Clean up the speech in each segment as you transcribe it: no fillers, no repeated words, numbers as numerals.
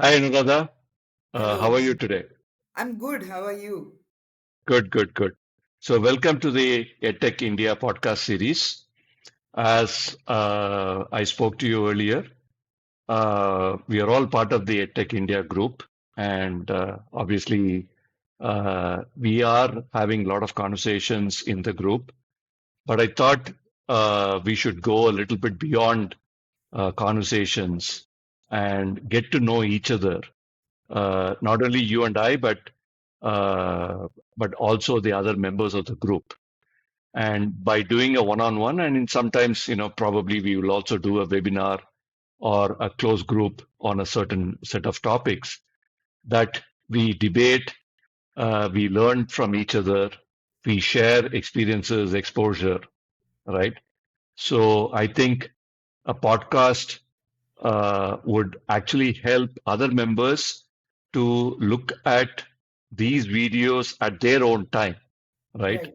Hi, Anuradha. How Hello. are you today? I'm good. How are you? Good, good, good. So, welcome to the EdTech India podcast series. As I spoke to you earlier, we are all part of the EdTech India group, and obviously, we are having a lot of conversations in the group. But I thought we should go a little bit beyond conversations and get to know each other. Not only you and I, uh, but also the other members of the group. And by doing a one-on-one, and in sometimes, probably we will also do a webinar or a close group on a certain set of topics that we debate, we learn from each other, we share experiences, exposure, right? So I think a podcast would actually help other members to look at these videos at their own time, right? Right.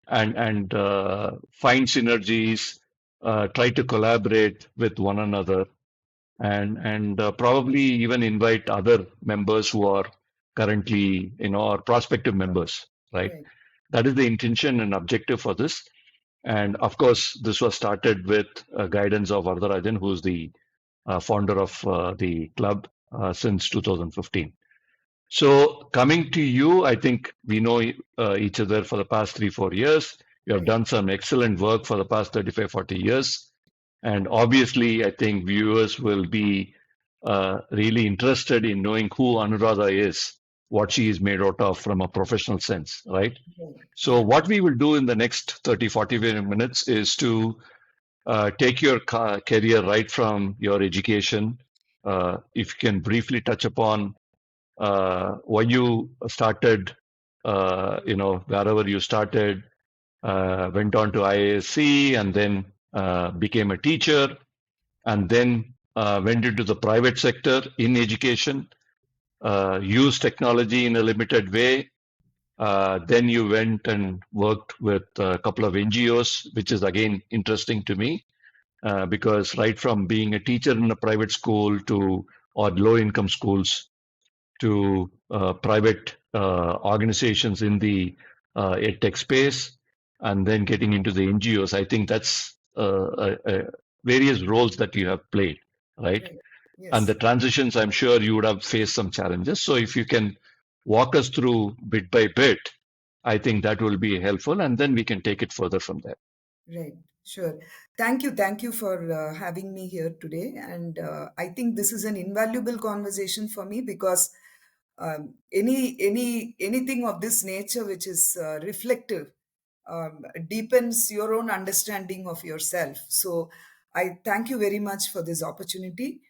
And find synergies, try to collaborate with one another, and probably even invite other members who are currently, or prospective members, right? Right. That is the intention and objective for this. And of course, this was started with guidance of Vardarajan, who's the founder of the club since 2015. So, coming to you, I think we know each other for the past 3, 4 years. You have Right. done some excellent work for the past 35, 40 years. And obviously, I think viewers will be really interested in knowing who Anuradha is, what she is made out of from a professional sense, right? Right. So, Yeah. what we will do in the next 30, 40 minutes is to take your career right from your education. If you can briefly touch upon why you started, wherever you started, went on to IASC and then became a teacher and then went into the private sector in education, used technology in a limited way. Then you went and worked with a couple of NGOs, which is again interesting to me because right from being a teacher in a private school to or low income schools to private organizations in the edtech space and then getting into the NGOs. I think that's various roles that you have played, right? Right. And the Yes. transitions, I'm sure you would have faced some challenges. So if you can walk us through bit by bit, I think that will be helpful, and then we can take it further from there. Right. Sure. Thank you. Thank you for having me here today. And I think this is an invaluable conversation for me because anything of this nature which is reflective deepens your own understanding of yourself. So I thank you very much for this opportunity.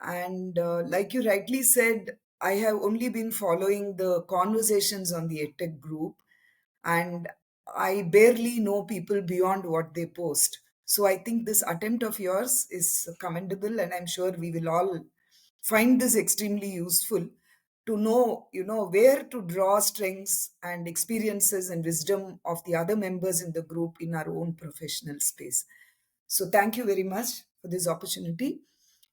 And like you rightly said, I have only been following the conversations on the EdTech group, and I barely know people beyond what they post. So I think this attempt of yours is commendable, and I'm sure we will all find this extremely useful to know, where to draw strengths and experiences and wisdom of the other members in the group in our own professional space. So thank you very much for this opportunity.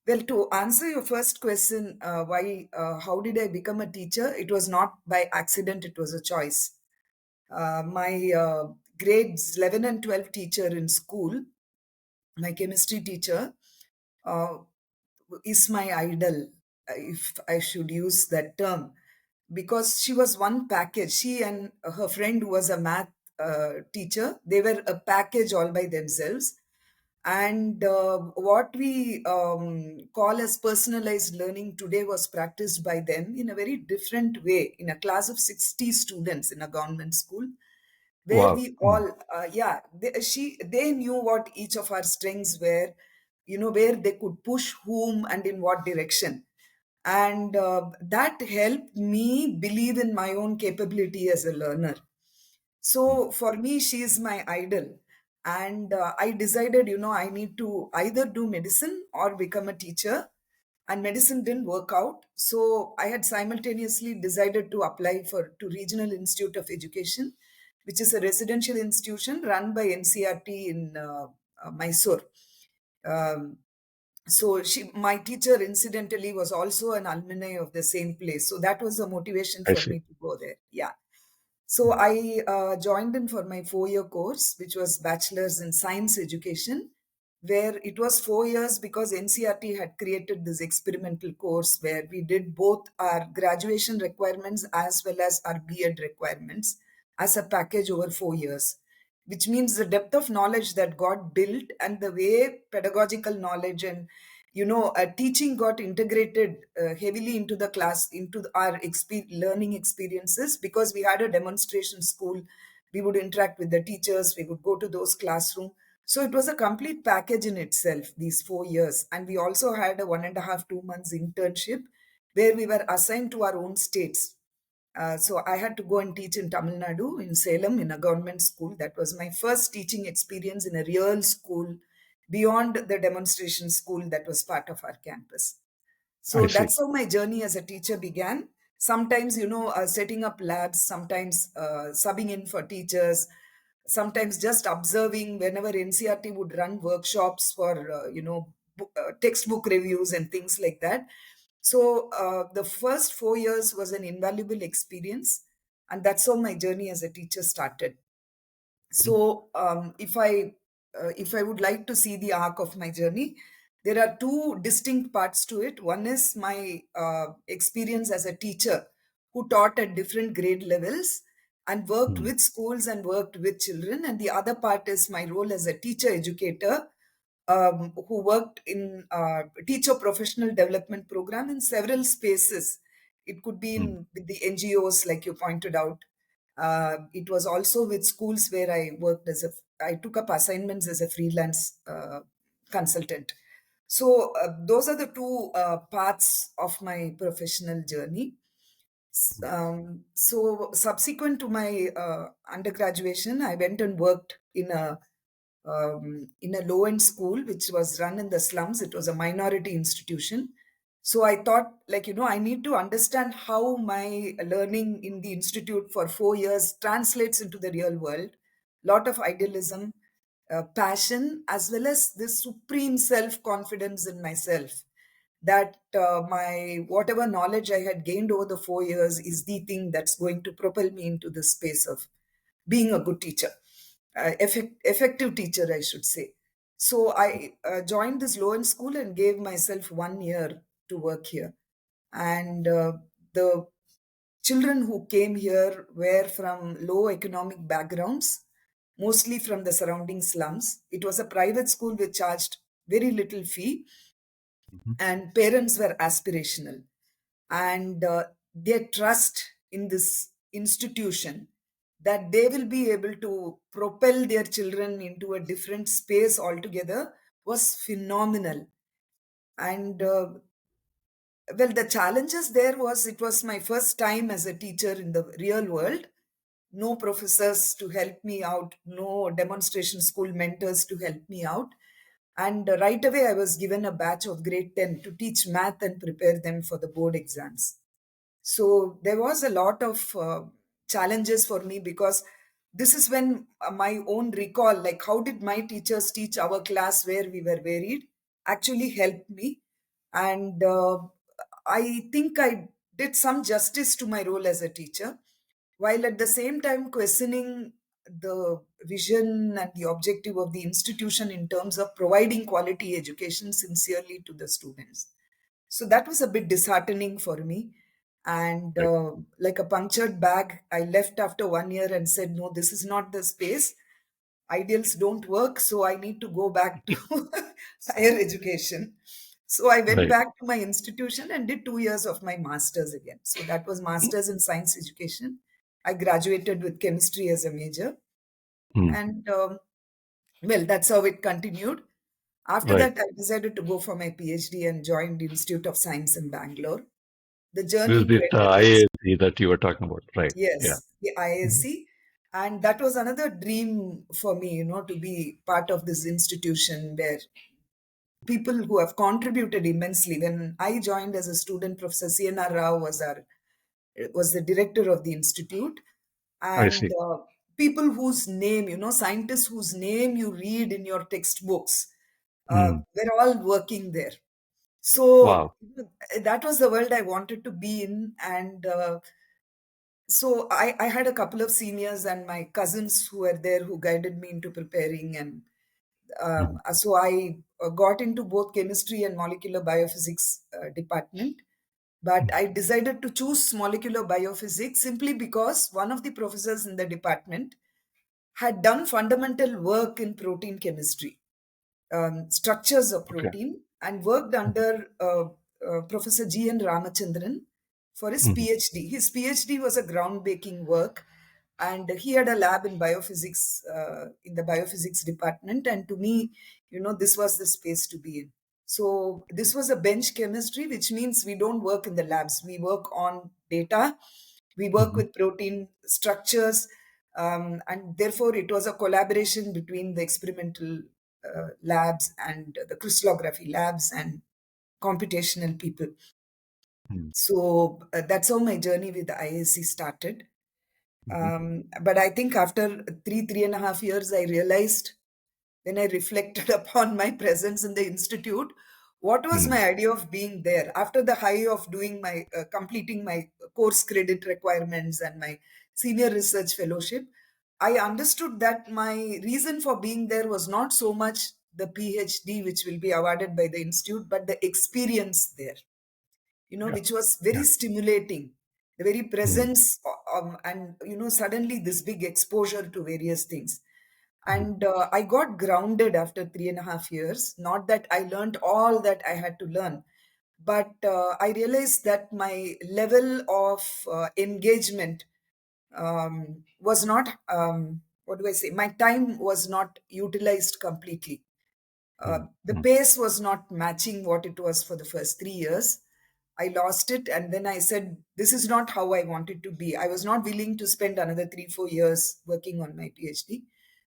Well, to answer your first question, how did I become a teacher? It was not by accident, it was a choice. My grades 11 and 12 teacher in school, my chemistry teacher, uh, is my idol, if I should use that term, because she was one package. She and her friend, who was a math teacher, they were a package all by themselves. And what we call as personalized learning today was practiced by them in a very different way in a class of 60 students in a government school, where Wow. we all they knew what each of our strengths were, where they could push whom and in what direction. And that helped me believe in my own capability as a learner. So for me, she is my idol. And I decided, I need to either do medicine or become a teacher. And medicine didn't work out. So I had simultaneously decided to apply to Regional Institute of Education, which is a residential institution run by NCRT in Mysore. Um, So my teacher incidentally was also an alumni of the same place. So that was a motivation I for see. me to go there. Yeah. So I joined in for my 4 year course, which was Bachelor's in Science Education, where it was 4 years because NCRT had created this experimental course where we did both our graduation requirements as well as our B.Ed requirements as a package over 4 years, which means the depth of knowledge that got built and the way pedagogical knowledge and teaching got integrated heavily into the class, into our learning experiences, because we had a demonstration school. We would interact with the teachers, we would go to those classroom. So it was a complete package in itself, these 4 years. And we also had a 1.5, 2 months internship where we were assigned to our own states. So I had to go and teach in Tamil Nadu, in Salem, in a government school. That was my first teaching experience in a real school beyond the demonstration school that was part of our campus. I So see. that's how my journey as a teacher began. Sometimes, setting up labs, sometimes subbing in for teachers, sometimes just observing whenever NCRT would run workshops for, textbook reviews and things like that. So the first 4 years was an invaluable experience. And that's how my journey as a teacher started. So if I would like to see the arc of my journey, there are two distinct parts to it. One is my experience as a teacher who taught at different grade levels and worked Mm, with schools and worked with children, and the other part is my role as a teacher educator, who worked in teacher professional development program in several spaces. It could be mm, in with the NGOs, like you pointed out. It was also with schools where I took up assignments as a freelance consultant. So those are the two parts of my professional journey. So subsequent to my undergraduation, I went and worked in a low end school which was run in the slums. It was a minority institution. So I thought, I need to understand how my learning in the institute for 4 years translates into the real world. Lot of idealism, passion, as well as this supreme self confidence in myself, that my whatever knowledge I had gained over the 4 years is the thing that's going to propel me into the space of being a good teacher, effective teacher, I should say. So I joined this low end school and gave myself 1 year to work here. And the children who came here were from low economic backgrounds, mostly from the surrounding slums. It was a private school which charged very little fee, mhm. and parents were aspirational. And their trust in this institution that they will be able to propel their children into a different space altogether was phenomenal. And well, the challenges there was, it was my first time as a teacher in the real world. No professors to help me out, no demonstration school mentors to help me out. And right away, I was given a batch of grade 10 to teach math and prepare them for the board exams. So there was a lot of challenges for me, because this is when my own recall, like how did my teachers teach our class where we were varied, actually helped me. And I think I did some justice to my role as a teacher, while at the same time questioning the vision and the objective of the institution in terms of providing quality education sincerely to the students. So that was a bit disheartening for me. And Right. like a punctured bag, I left after 1 year and said, no, this is not the space. Ideals don't work. So I need to go back to higher education. So I went Right. back to my institution and did 2 years of my master's again. So that was master's in science education. I graduated with chemistry as a major. Mm, And well, that's how it continued. After right. that, I decided to go for my PhD and joined the Institute of Science in Bangalore. The This is journey to this enterprise, IAC that you were talking about. Right. Yeah. yes, the Mhm. ISC. And that was another dream for me, to be part of this institution where people who have contributed immensely. When I joined as a student, Professor CNR Rao was the director of the institute. I And see. people whose name, scientists whose name you read in your textbooks, Mm, were all working there. So Wow. that was the world I wanted to be in. And so I had a couple of seniors and my cousins who were there who guided me into preparing. And Mhm. so I got into both chemistry and molecular biophysics department. But I decided to choose molecular biophysics simply because one of the professors in the department had done fundamental work in protein chemistry, structures of Okay. protein, and worked Mhm. under Professor G.N. Ramachandran for his Mhm. PhD. His PhD was a groundbreaking work, and he had a lab in biophysics, in the biophysics department. And to me, this was the space to be in. So this was a bench chemistry, which means we don't work in the labs. We work on data. We work Mhm. with protein structures, and therefore it was a collaboration between the experimental labs and the crystallography labs and computational people. Mhm. So that's how my journey with the IAC started. Mhm. But I think after 3.5 years, I realized, when I reflected upon my presence in the institute, what was Mhm. my idea of being there after the high of doing my completing my course credit requirements and my senior research fellowship. I understood that my reason for being there was not so much the PhD, which will be awarded by the institute, but the experience there, Yeah. which was very Yeah. stimulating. The very Mhm. presence, and suddenly this big exposure to various things. Mhm. And I got grounded after 3.5 years. Not that I learned all that I had to learn, but I realized that my level of engagement was not, what do I say, my time was not utilized completely. Mhm. The Mhm. pace was not matching what it was for the first 3 years. I lost it, and then I said, "This is not how I wanted to be." I was not willing to spend another 3-4 years working on my PhD,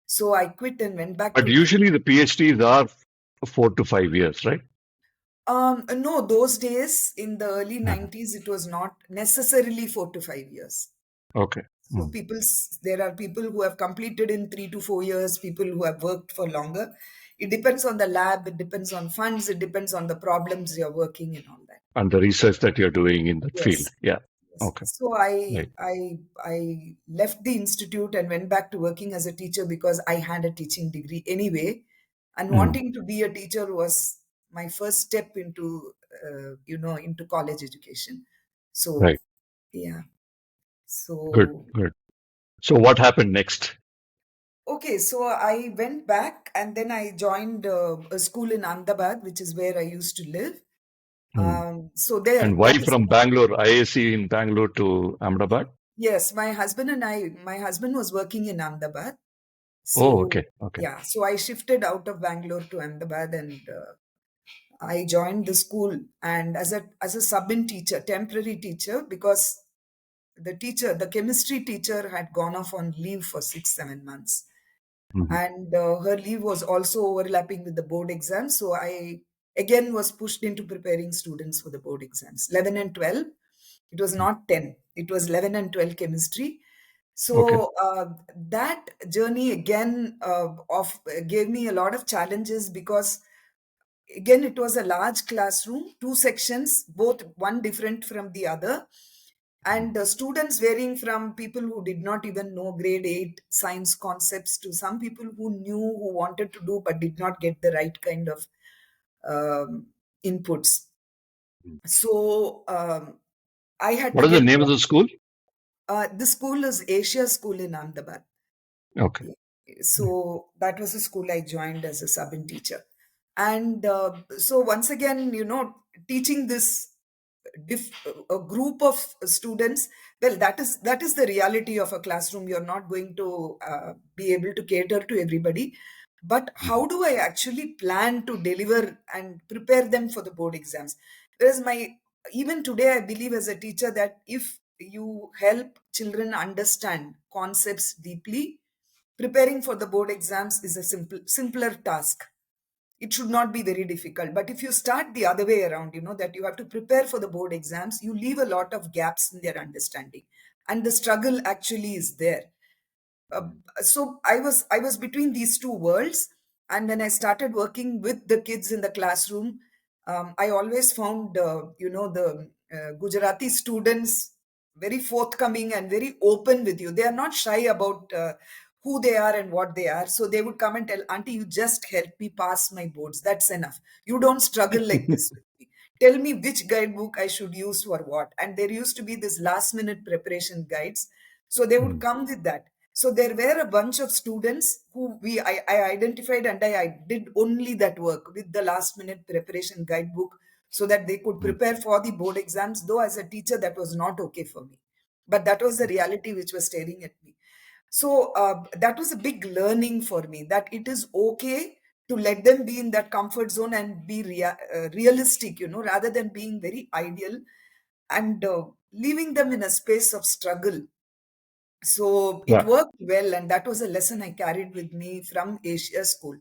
so I quit and went back But to teaching. usually the PhDs are 4 to 5 years, right? No, those days in the early Mhm. 90s, it was not necessarily 4 to 5 years. Okay. So Mhm. there are people who have completed in 3 to 4 years, people who have worked for longer. It depends on the lab, it depends on funds, it depends on the problems you're working and all that. And the research that you're doing in that field. Yes. Yeah. Yes. Okay. So I Right. I I left the institute and went back to working as a teacher because I had a teaching degree anyway, and Mhm. wanting to be a teacher was my first step into into college education. So Right. yeah. Good. So Good. So what happened next? okay, so I went back and then I joined a school in Ahmedabad, which is where I used to live. Mhm. So there, And why that is from Bangalore, IAC in Bangalore to Ahmedabad? yes, my husband was working in Ahmedabad. Oh, So okay. Okay. yeah, so I shifted out of Bangalore to Ahmedabad, and I joined the school and as a sub-in teacher, temporary teacher, because the chemistry teacher had gone off on leave for 6-7 months, Mhm. and her leave was also overlapping with the board exams. So I again was pushed into preparing students for the board exams, 11 and 12. It was not 10; it was 11 and 12 chemistry. Okay. So that journey again of gave me a lot of challenges because again it was a large classroom, two sections, both one different from the other, and students varying from people who did not even know grade 8 science concepts to some people who knew, who wanted to do but did not get the right kind of um, inputs. So I had What to is the get name of the school? the school is Asia School in Ahmedabad. Okay. So that was the school I joined as a sub-in teacher. And so once again, teaching this a group of students, well, that is the reality of a classroom. You're not going to be able to cater to everybody. But how Mhm. do I actually plan to deliver and prepare them for the board exams? Whereas even today, I believe as a teacher that if you help children understand concepts deeply, preparing for the board exams is a simpler task. It should not be very difficult. But if you start the other way around, that you have to prepare for the board exams, you leave a lot of gaps in their understanding, and the struggle actually is there. uh, so I was between these two worlds, and when I started working with the kids in the classroom, I always found, the Gujarati students very forthcoming and very open with you. They are not shy about who they are and what they are. So they would come and tell, Auntie, you just help me pass my boards. That's enough. You don't struggle like this with me. Tell me which guidebook I should use for what. And there used to be this last minute preparation guides. So they would Mm, come with that. So there were a bunch of students who I identified, and I did only that work with the last minute preparation guidebook so that they could mm. prepare for the board exams. Though as a teacher, that was not okay for me. But that was the reality which was staring at me. So that was a big learning for me, that it is okay to let them be in that comfort zone and be realistic, rather than being very ideal and leaving them in a space of struggle. So it Yeah. worked well, and that was a lesson I carried with me from Asia School.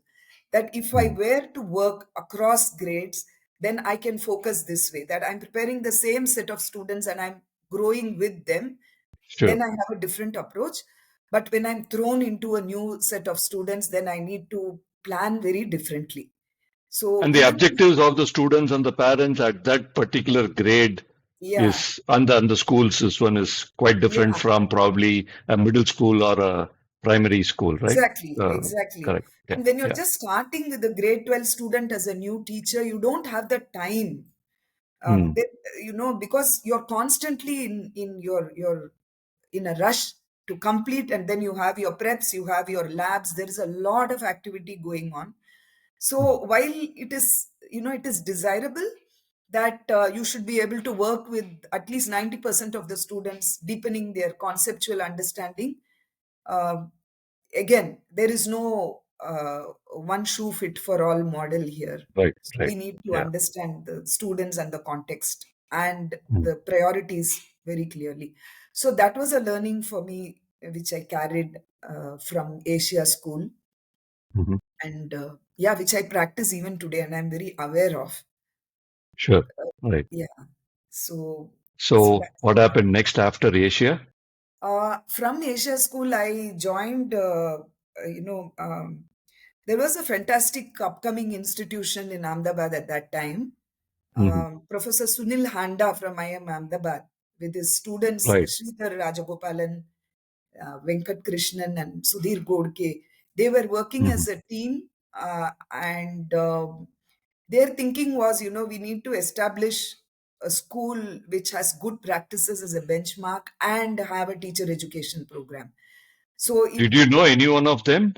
That if I Mm, were to work across grades, then I can focus this way, that I'm preparing the same set of students and I'm growing with them. sure. Then I have a different approach. But when I'm thrown into a new set of students, then I need to plan very differently. So And the even, objectives of the students and the parents at that particular grade yeah, is, and the schools, this one is quite different yeah. from probably a middle school or a primary school, right? Exactly, exactly. Correct. Yeah. And when you're Yeah. just starting with a grade 12 student as a new teacher, you don't have the time. Mm, They, because you're constantly in in a rush to complete, and then you have your preps, you have your labs. There is a lot of activity going on. mm. So while it is desirable that you should be able to work with at least 90% of the students, deepening their conceptual understanding. uh, Again, there is no one shoe fit for all model here. Right. So we Right. need to Yeah. understand the students and the context and Mm, the priorities very clearly. So that was a learning for me, which I carried from Asia School, mhm. and yeah, which I practice even today, and I'm very aware of. Sure. Right. Yeah. So, so So that's what it. happened next after Asia? From Asia School, I joined. There was a fantastic upcoming institution in Ahmedabad at that time. Mhm. Professor Sunil Handa from IIM Ahmedabad, with his students Right. Sridhar Rajagopalan, Venkat Krishnan, and Sudhir Godke. They were working Mhm. as a team, and their thinking was, we need to establish a school which has good practices as a benchmark and have a teacher education program. So it Did you know any one of them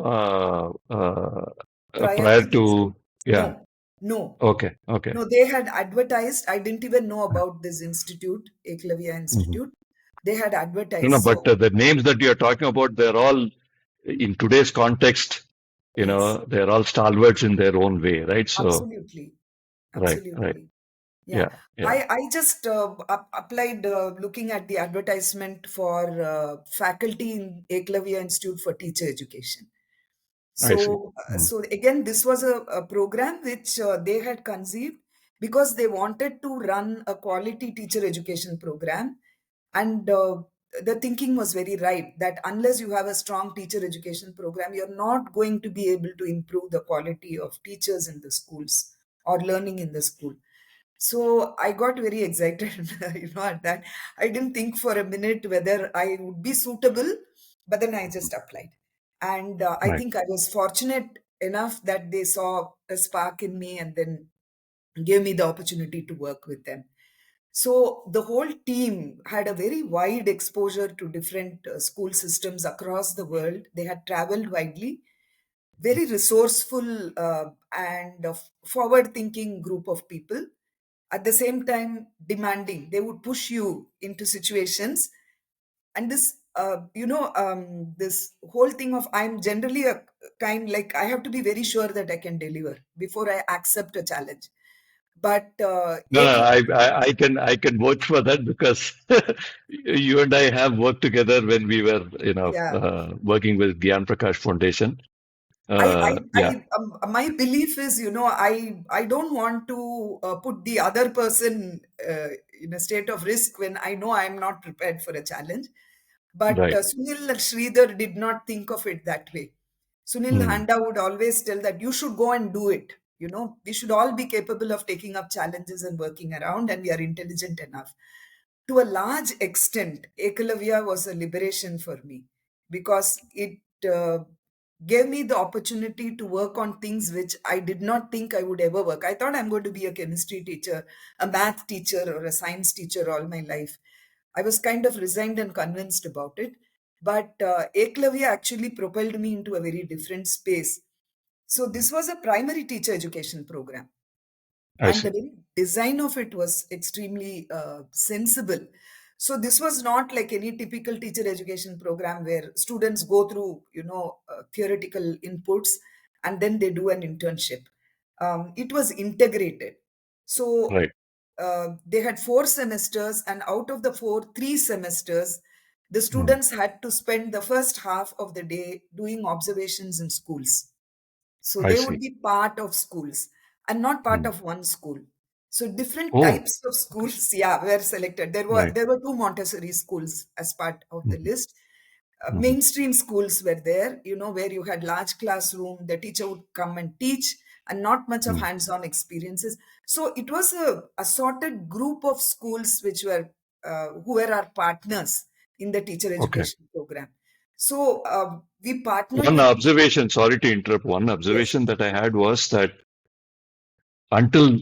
prior prior to this, to? Yeah. no, no, Okay. Okay. no, they had advertised. I didn't even know about this institute, Eklavya Mhm. Institute. They had No, no, advertised. but So the names that you're talking about, they're all in today's context, yes, they're all stalwarts in their own way, right? So, absolutely, right, right. absolutely. Yeah, Yeah, yeah. I just applied looking at the advertisement for faculty in Eklavya Institute for Teacher Education. I see. So, Mm, so again, this was a program which they had conceived because they wanted to run a quality teacher education program, and the thinking was very right that unless you have a strong teacher education program, you're not going to be able to improve the quality of teachers in the schools or learning in the school. So I got very excited, at that. I didn't think for a minute whether I would be suitable, but then I just applied. And I right. think I was fortunate enough that they saw a spark in me and then gave me the opportunity to work with them. So the whole team had a very wide exposure to different school systems across the world. They had traveled widely, very resourceful and forward thinking group of people, at the same time demanding. They would push you into situations, and this whole thing of, I'm generally a kind, like, I have to be very sure that I can deliver before I accept a challenge. But No, no, I can vouch for that because you and I have worked together when we were, yeah, working with Gyan Prakash Foundation. Yeah, my belief is, I don't want to put the other person in a state of risk when I know I'm not prepared for a challenge. But right. Sunil Sridhar did not think of it that way. Sunil Mm, Handa would always tell that you should go and do it. We should all be capable of taking up challenges and working around, and we are intelligent enough. To a large extent, Eklavya was a liberation for me because it gave me the opportunity to work on things which I did not think I would ever work. I thought I'm going to be a chemistry teacher, a math teacher, or a science teacher all my life. I was kind of resigned and convinced about it. But Eklavya actually propelled me into a very different space. So this was a primary teacher education program, I and the see. very design of it was extremely sensible. So this was not like any typical teacher education program where students go through theoretical inputs and then they do an internship. It was integrated. So Right. they had 4 semesters, and out of the 3 semesters, the Mm. students had to spend the first half of the day doing observations in schools. So I they would see. be part of schools and not part Mm. of one school. So different Oh, types of schools, yeah, were selected. There were right. there were 2 Montessori schools as part of the Mm-hmm. list. Mm-hmm. Mainstream schools were there, where you had large classroom, the teacher would come and teach, and not much of Mm. hands-on experiences. So it was a assorted group of schools which were who were our partners in the teacher Okay. education program. So we partnered One with. observation, sorry to interrupt. One Yes, observation that I had was that until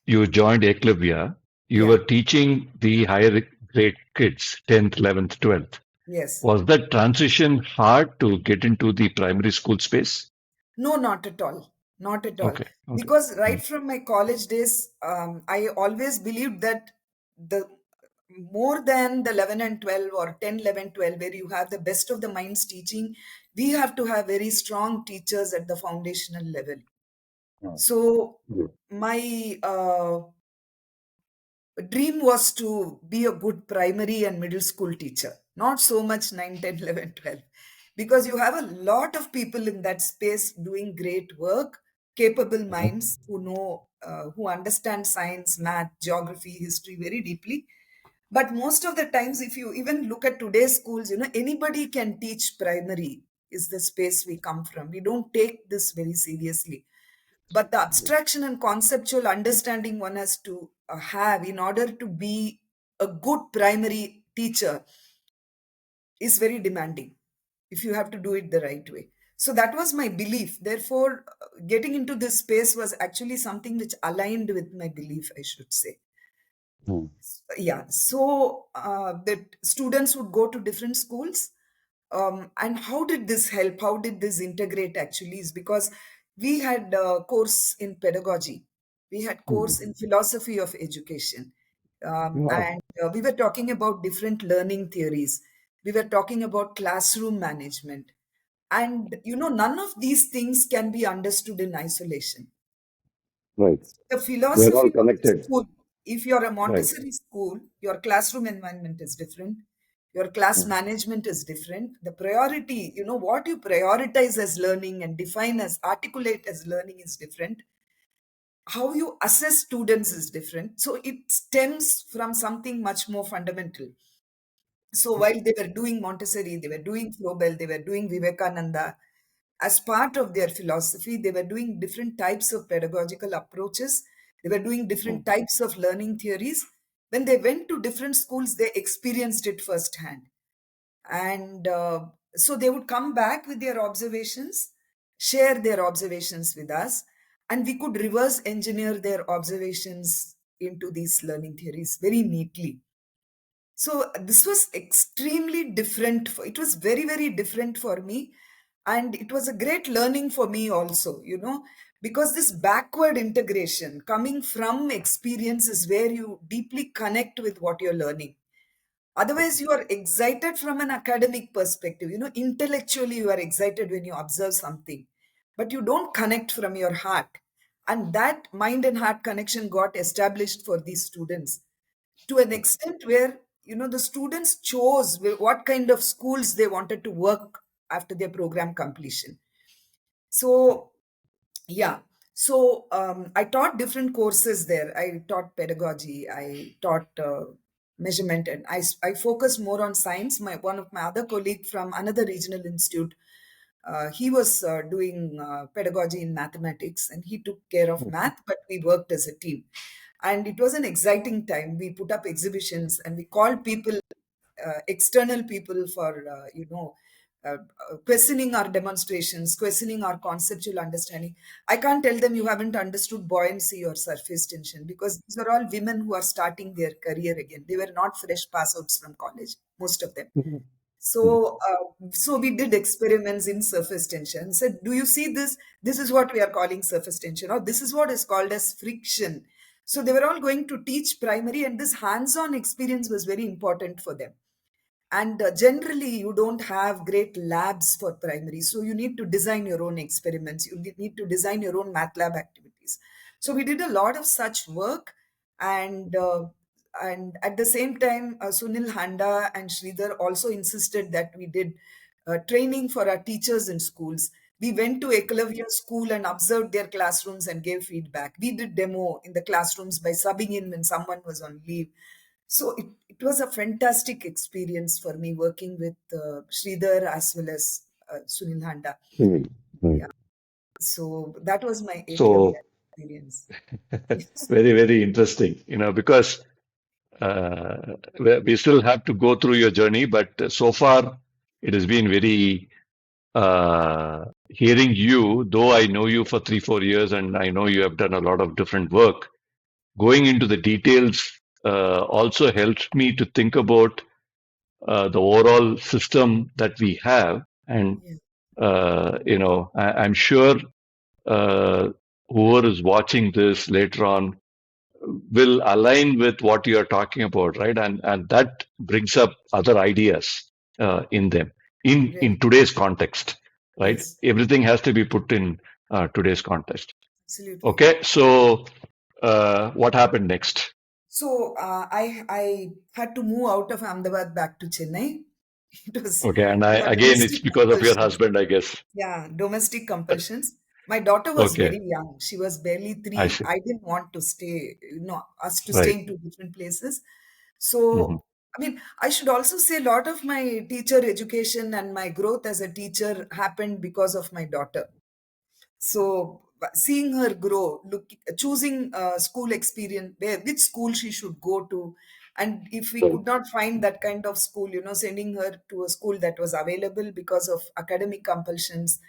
you joined Eklavya, you yeah, were teaching the higher grade kids, 10th, 11th, 12th. yes. Was that transition hard to get into the primary school space? No, not at all. Not at all. Okay. Okay. Because right Mm. from my college days, I always believed that the more than the 11 and 12 or 10, 11, 12, where you have the best of the minds teaching, we have to have very strong teachers at the foundational level. Mm. So Good. my dream was to be a good primary and middle school teacher, not so much 9, 10, 11, 12, because you have a lot of people in that space doing great work, capable Mhm. minds who know, who understand science, math, geography, history very deeply. But most of the times, if you even look at today's schools, anybody can teach primary, is the space we come from. We don't take this very seriously, but the abstraction and conceptual understanding one has to have in order to be a good primary teacher is very demanding if you have to do it the right way. So that was my belief. Therefore, getting into this space was actually something which aligned with my belief, I should say. Mm. Yeah, so that students would go to different schools. And how did this help? How did this integrate actually? Is because we had a course in pedagogy, we had Mm. course in philosophy of education, Wow. and we were talking about different learning theories. We were talking about classroom management, and none of these things can be understood in isolation. Right. The They're philosophy all of the connected. school, if you're a Right. Montessori school, your classroom environment is different, your class Mm. management is different, the priority, what you prioritize as learning and define as articulate as learning is different, how you assess students is different. So it stems from something much more fundamental. So while they were doing Montessori, they were doing Froebel, they were doing Vivekananda, as part of their philosophy, they were doing different types of pedagogical approaches. They were doing Mm. different types of learning theories. When they went to different schools, they experienced it firsthand. And so they would come back with their observations, share their observations with us, and we could reverse engineer their observations into these learning theories very neatly. So this was extremely different. It was very, very different for me. And it was a great learning for me also, because this backward integration coming from experience is where you deeply connect with what you're learning. Otherwise, you are excited from an academic perspective. Intellectually, you are excited when you observe something, but you don't connect from your heart. And that mind and heart connection got established for these students to an extent where the students chose what kind of schools they wanted to work after their program completion. So yeah, so I taught different courses there. I taught pedagogy, I taught measurement, and I focused more on science. My one of my other colleague from another regional institute He was doing pedagogy in mathematics, and he took care of math, but we worked as a team. And it was an exciting time. We put up exhibitions and we called people, external people, for questioning our demonstrations, questioning our conceptual understanding. I can't tell them you haven't understood buoyancy or surface tension, because these are all women who are starting their career again. They were not fresh pass outs from college, most of them. So we did experiments in surface tension. Said, do you see this? This is what we are calling surface tension, or this is what is called as friction. So they were all going to teach primary, and this hands-on experience was very important for them. And generally, you don't have great labs for primary, so you need to design your own experiments. You need to design your own math lab activities. So we did a lot of such work, and at the same time, Sunil Handa and Sridhar also insisted that we did training for our teachers in schools. We went to Eklavya school and observed their classrooms and gave feedback. We did demo in the classrooms by subbing in when someone was on leave. So it was a fantastic experience for me working with Sridhar as well as Sunil Handa. Right. Right. Yeah. So that was my Eklavya So experience. Yes. very, very interesting, because we still have to go through your journey, but so far it has been very hearing you, though I know you for 3, 4 years and I know you have done a lot of different work, going into the details also helps me to think about the overall system that we have. And, Yeah. I'm sure uh, whoever is watching this later on will align with what you are talking about, right? And that brings up other ideas in them Right. in today's context, right? Yes. Everything has to be put in today's context. Absolutely. Okay, so what happened next? So I had to move out of Ahmedabad back to Chennai. It was Okay, and again, it's domestic because of your compulsions. husband, I guess. Yeah, domestic compulsions. My daughter was Okay, very young. She was barely I three. see. I didn't want to stay, us to stay Right. in two different places. Hmm. So, I mean, I should also say a lot of my teacher education and my growth as a teacher happened because of my daughter. So seeing her grow, choosing school experience, which school she should go to, and if we Right. could not find that kind of school, sending her to a school that was available because of academic compulsions,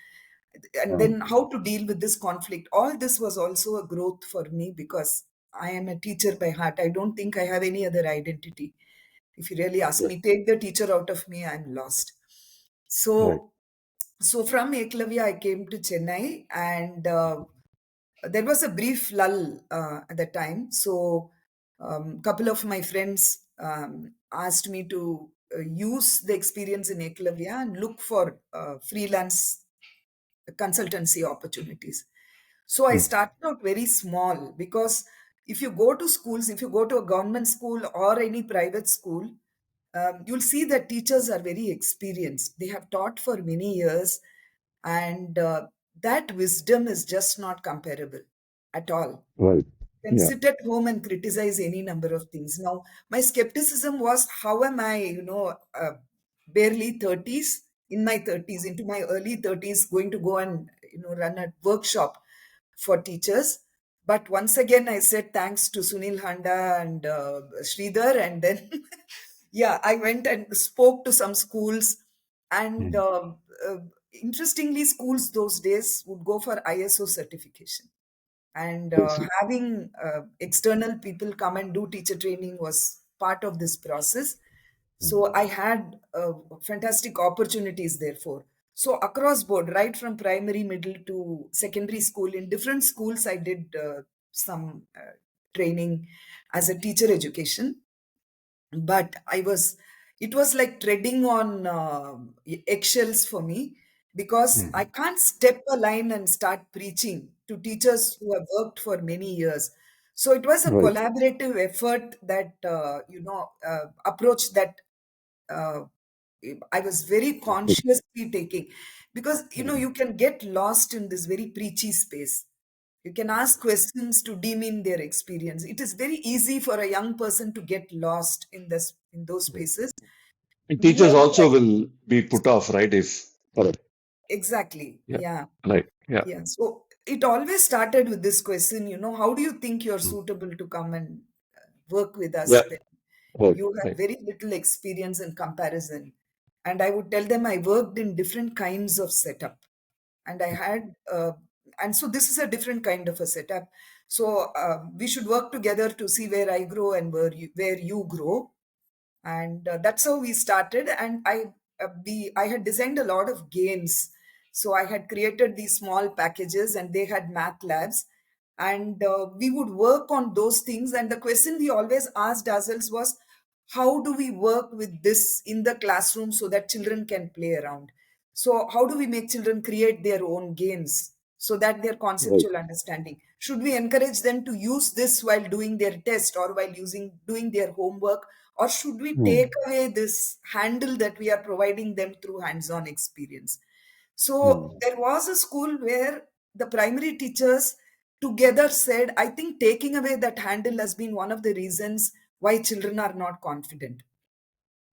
and then how to deal with this conflict. All this was also a growth for me, because I am a teacher by heart. I don't think I have any other identity. If you really ask Yes. me, take the teacher out of me, I'm lost. Right. So from Eklavya, I came to Chennai, and there was a brief lull at the time. So a couple of my friends asked me to use the experience in Eklavya and look for freelance consultancy opportunities. So I Mm. started out very small, because if you go to schools, if you go to a government school or any private school, you'll see that teachers are very experienced. They have taught for many years, and that wisdom is just not comparable at all. Right. Can Yeah. sit at home and criticize any number of things. Now, my skepticism was, how am I, barely 30s, in my 30s, into my early 30s, going to go and, run a workshop for teachers? But once again, I said thanks to Sunil Handa and Sridhar, and then, yeah, I went and spoke to some schools, and Mm. interestingly, schools those days would go for ISO certification, and I see. having external people come and do teacher training was part of this process. Mm. So I had fantastic opportunities, therefore. So across board, right from primary, middle to secondary school, in different schools, I did some training as a teacher education. But it was like treading on eggshells for me, because I Mm. can't step a line and start preaching to teachers who have worked for many years. So it was a Right. collaborative effort that approach that uh, I was very consciously taking, because Mm. you can get lost in this very preachy space. You can ask questions to demean their experience. It is very easy for a young person to get lost in those Right. spaces. And teachers Whoever, also will be put off, right? If correct. Exactly. Yeah. Yeah. Right. Yeah. Yeah. So it always started with this question, how do you think you're Mm. suitable to come and work with Yeah. us when Right. you have Right. very little experience in comparison? And I would tell them I worked in different kinds of setup. And I had, and so this is a different kind of a setup. So we should work together to see where I grow and where you grow. And that's how we started. And I had designed a lot of games. So I had created these small packages, and they had math labs, and we would work on those things. And the question we always asked ourselves was, how do we work with this in the classroom so that children can play around? So how do we make children create their own games so that their Right. conceptual understanding, should we encourage them to use this while doing their test or while using doing their homework, or should we take Mm. away this handle that we are providing them through hands-on experience? So Mm. there was a school where the primary teachers together said, I think taking away that handle has been one of the reasons why children are not confident.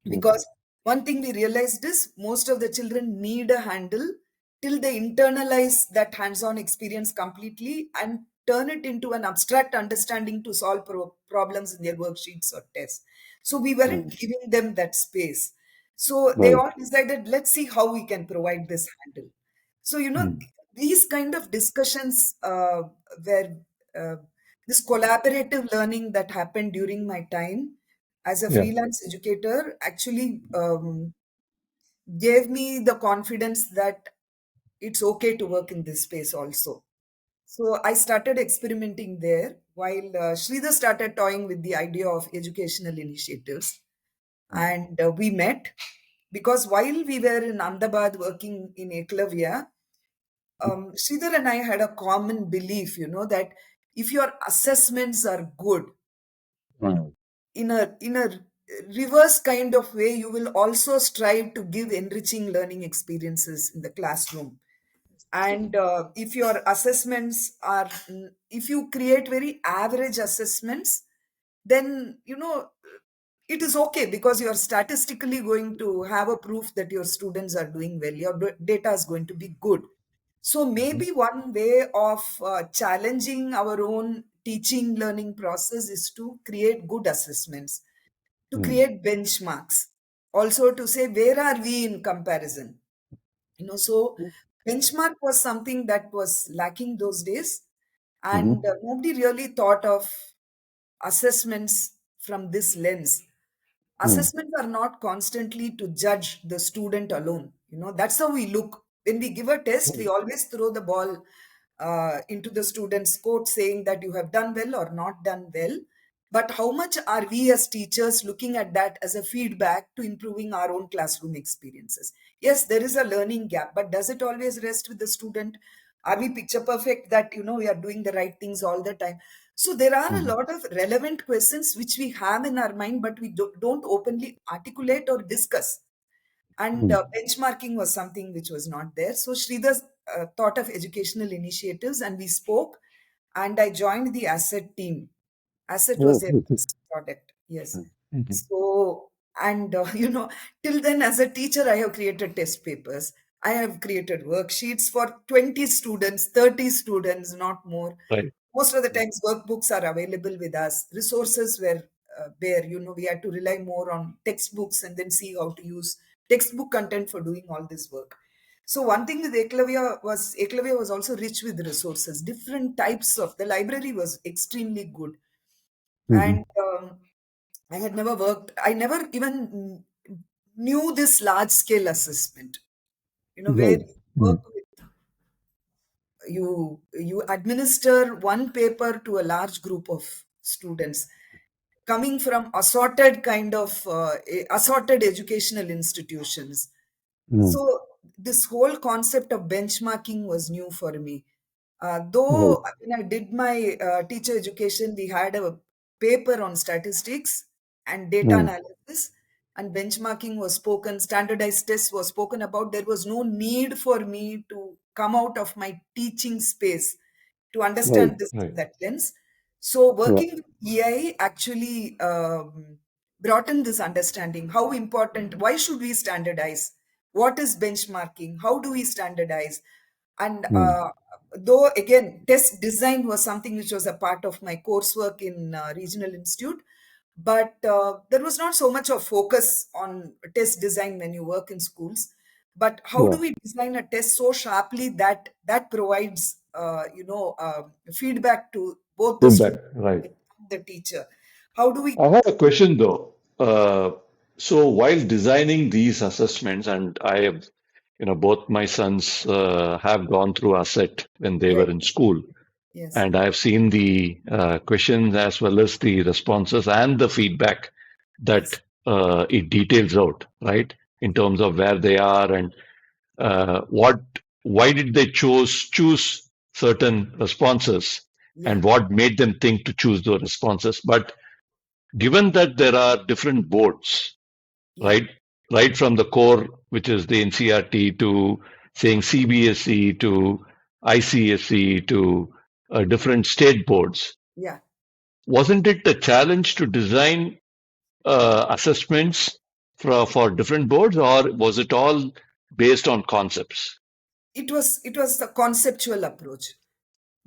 Mm. Because one thing we realized is most of the children need a handle till they internalize that hands-on experience completely and turn it into an abstract understanding to solve problems in their worksheets or tests. So we weren't Mm. giving them that space. So they Right. all decided, let's see how we can provide this handle. So, Mm. these kind of discussions were uh, this collaborative learning that happened during my time as a Yeah. freelance educator actually gave me the confidence that it's okay to work in this space also. So I started experimenting there while Sridhar started toying with the idea of educational initiatives. Mm. And we met because while we were in Ahmedabad working in Eklavya, Sridhar and I had a common belief, that if your assessments are good, Mm. in a reverse kind of way, you will also strive to give enriching learning experiences in the classroom. And if your assessments are, if you create very average assessments, then it is okay because you are statistically going to have a proof that your students are doing well, your data is going to be good. So Mhm. maybe one way of challenging our own teaching learning process is to create good assessments, to Mm. create benchmarks, also to say where are we in comparison. So benchmark was something that was lacking those days, and Mhm. nobody really thought of assessments from this lens. Mm. Assessments are not constantly to judge the student alone. That's how we look. When we give a test, we Right. always throw the ball into the student's court saying that you have done well or not done well. But how much are we as teachers looking at that as a feedback to improving our own classroom experiences? Yes, there is a learning gap, but does it always rest with the student? Are we picture perfect that we are doing the right things all the time? So there are a Mhm. lot of relevant questions which we have in our mind, but we don't openly articulate or discuss. And Mm. benchmarking was something which was not there. So Sridhar thought of educational initiatives, and we spoke. And I joined the asset team. Asset was Oh, their good. first product. Yes. Mm. Mhm. So, and till then, as a teacher, I have created test papers. I have created worksheets for 20 students, 30 students, not more. Right. Most of the Mm. times, workbooks are available with us. Resources were where, we had to rely more on textbooks and then see how to use textbook content for doing all this work. So one thing with Eklavya was also rich with resources. Different types of the library was extremely good. Mhm. And I had never worked, I never even knew this large scale assessment, where Right. you work Mm. with, you administer one paper to a large group of students coming from assorted educational institutions. Mm. So this whole concept of benchmarking was new for me. Right. Though when I did my teacher education, we had a paper on statistics and data Mm. analysis, and benchmarking was spoken, standardized tests was spoken about. There was no need for me to come out of my teaching space to Right. understand this Right. through that lens. So Yeah. working with EI actually brought in this understanding. How important, why should we standardize? What is benchmarking? How do we standardize? And Mm. though again, test design was something which was a part of my coursework in regional institute, but there was not so much of focus on test design when you work in schools. But how Yeah. do we design a test so sharply that that provides feedback to both the Feedback. student Right. and the teacher? How do we? I have a question though. So while designing these assessments, and I have, both my sons have gone through asset when they were Right. in school, Yes. and I've seen the questions as well as the responses and the feedback Yes. that it details out, right? In terms of where they are and what, why did they choose certain responses, Yeah. and what made them think to choose those responses. But given that there are different boards, Yeah. right, right from the core, which is the NCRT, to saying CBSE, to ICSE, to different state boards, Yeah. wasn't it a challenge to design assessments for different boards, or was it all based on concepts? It was the conceptual approach,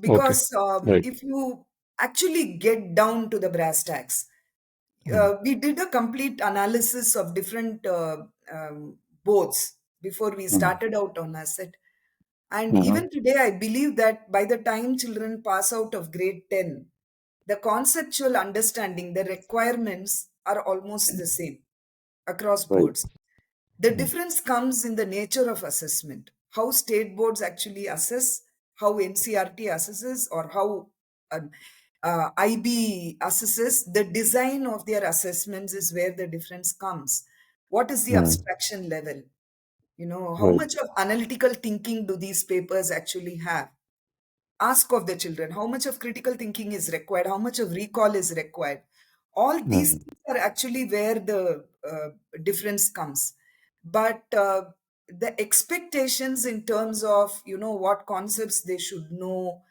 Okay, because right. if you actually get down to the brass tacks, Mm, we did a complete analysis of different boards before we mm, started out on asset. And mhm, even today, I believe that by the time children pass out of grade 10, the conceptual understanding, the requirements are almost the same across right. boards. The Mm, difference comes in the nature of assessment, how state boards actually assess, how NCRT assesses, or how um, IB assesses. The design of their assessments is where the difference comes. What is the mm, abstraction level? How right. much of analytical thinking do these papers actually have? Ask of the children how much of critical thinking is required, how much of recall is required. All these Mm, things are actually where the difference comes. But the expectations in terms of what concepts they should know,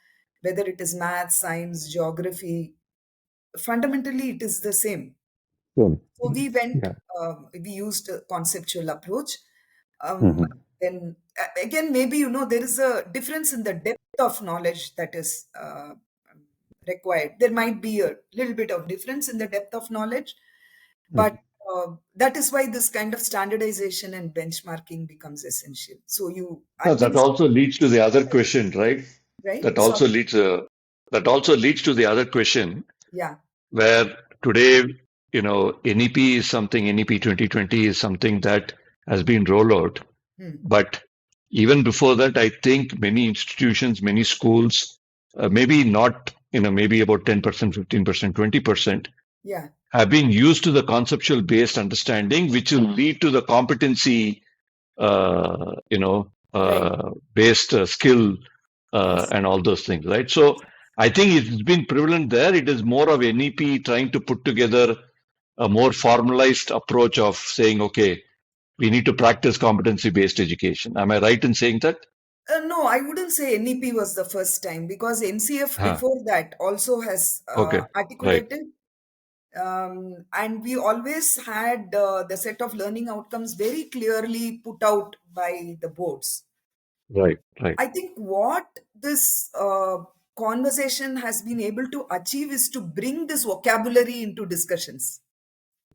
whether it is math, science, geography, fundamentally it is the same. sure. So we went, Yeah. we used a conceptual approach. Um, Mhm. then again, maybe there is a difference in the depth of knowledge that is required. There might be a little bit of difference in the depth of knowledge, but Mhm. that is why this kind of standardization and benchmarking becomes essential. So you Now, at that least, also leads to the other question, right? right? That Sorry. also leads that also leads to the other question, Yeah. where today, NEP is something, NEP 2020 is something that has been rolled out. Hmm. But even before that, I think many institutions, many schools, maybe not, maybe about 10%, 15%, 20%, Yeah. have been used to the conceptual based understanding, which will lead to the competency, Right. based skill, Yes. and all those things, right? So I think it's been prevalent there. It is more of NEP trying to put together a more formalized approach of saying, okay, we need to practice competency based education. Am I right in saying that? No, I wouldn't say NEP was the first time, because NCF Huh. before that also has Okay. Right. articulated, and we always had the set of learning outcomes very clearly put out by the boards. Right. Right. I think what this conversation has been able to achieve is to bring this vocabulary into discussions,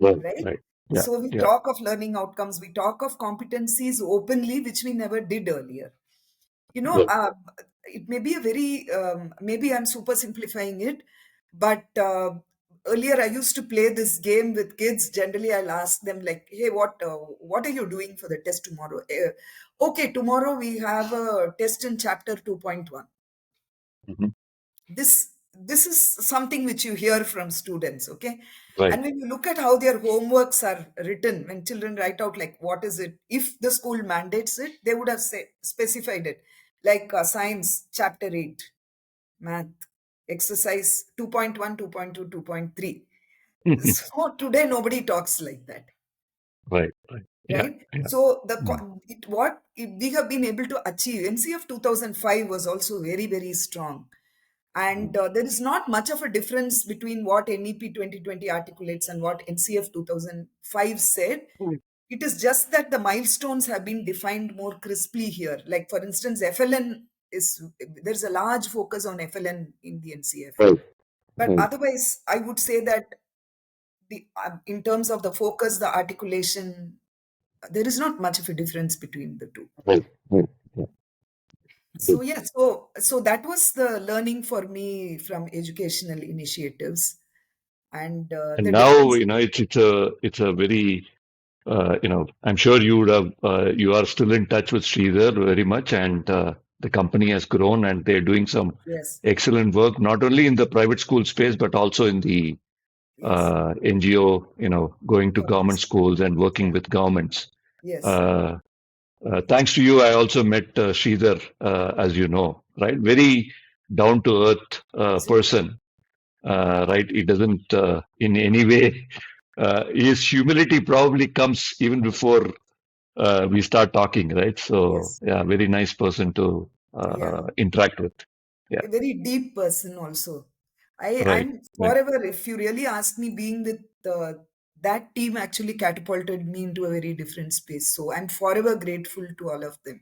Right. right? Right. Yeah. So we Yeah. talk of learning outcomes, we talk of competencies openly, which we never did earlier. you know Right. uh, it may be a very maybe I'm super simplifying it, but earlier I used to play this game with kids. Generally I'll ask them like, hey, what are you doing for the test tomorrow? Okay, tomorrow we have a test in chapter 2.1. Mhm. This is something which you hear from students, okay? Right. And when you look at how their homeworks are written, when children write out like what is it, if the school mandates it, they would have specified it, like science chapter 8, math exercise 2.1, 2.2, 2.3. So today nobody talks like that, Right. Right. Yeah. right? Yeah. So Mm. we have been able to achieve. NCF 2005 was also very, very strong. And there is not much of a difference between what NEP 2020 articulates and what NCF 2005 said. It is just that the milestones have been defined more crisply here. Like, for instance, FLN is, there's a large focus on FLN in the NCF. Right. But Right. otherwise, I would say that in terms of the focus, the articulation, there is not much of a difference between the two. Right. Right. Yeah. So yeah, so that was the learning for me from educational initiatives, and And the now, difference. it's a very, I'm sure you would have, you are still in touch with Sridhar very much, and the company has grown, and they're doing some Yes, excellent work, not only in the private school space, but also in the yes, NGO, going to government governments. schools and working Yeah, with governments. yes, Uh, Thanks to you, I also met Sridhar, as you know, right? Very down to earth absolutely. person, right? He doesn't in any way, his humility probably comes even before we start talking, right? So, Yes, yeah, very nice person to yeah. interact with. Yeah, A very deep person also. right, I'm right. forever, if you really ask me, being with that team actually catapulted me into a very different space. So I'm forever grateful to all of them.